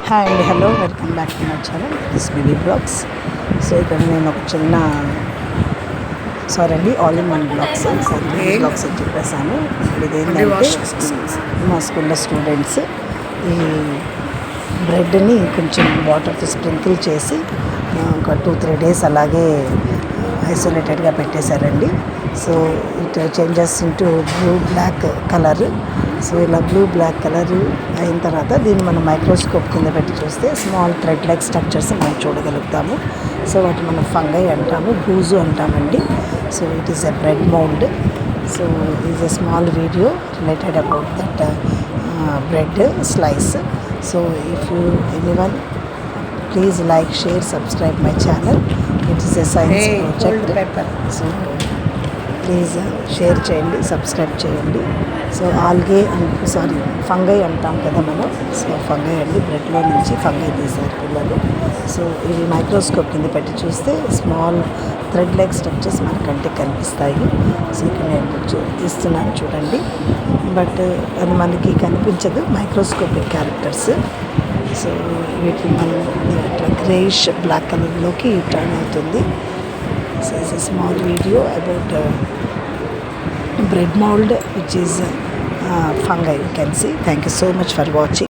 Hi అండి, hello, welcome back to my channel this BB blogs. So ఇక్కడ నేను ఒక చిన్న ఆల్ ఇన్ వన్ బ్లాగ్స్ అని చెప్పేసాను. ఇది ఏంటంటే మా స్కూల్లో స్టూడెంట్స్ ఈ బ్రెడ్ని కొంచెం వాటర్తో స్ప్రింకిల్ చేసి ఒక 2-3 days అలాగే ఐసోలేటెడ్గా పెట్టేశారండి. So it changes into blue black colour. So ఇలా బ్లూ బ్లాక్ కలర్ అయిన తర్వాత దీన్ని మనం మైక్రోస్కోప్ కింద పెట్టి చూస్తే స్మాల్ థ్రెడ్ లైక్ స్ట్రక్చర్స్ మనం చూడగలుగుతాము. సో వాటి మనం ఫంగై అంటాము, బూజు అంటామండి. So it is a bread mould. So is a small video related about that bread slice. So if you anyone please like, share, subscribe my channel. It is a science project. So please share చేయండి, subscribe చేయండి. So fungi అంటాం కదా మనం. So fungi అండి, బ్రెడ్లో నుంచి fungi తీశారు పిల్లలు. So ఇవి మైక్రోస్కోప్ కింద పెట్టి చూస్తే స్మాల్ థ్రెడ్ లైక్ స్ట్రక్చర్స్ మన కంటికి కనిపిస్తాయి. సో ఇక్కడ నేను తీస్తున్నాను చూడండి, బట్ అది మనకి కనిపించదు, మైక్రోస్కోపిక్ క్యారెక్టర్స్. సో వీటిని మనం ఇట్లా గ్రేయిష్ బ్లాక్ కలర్లోకి టర్న్ అవుతుంది. So it's a small video about bread mold, which is fungi, you can see. Thank you so much for watching.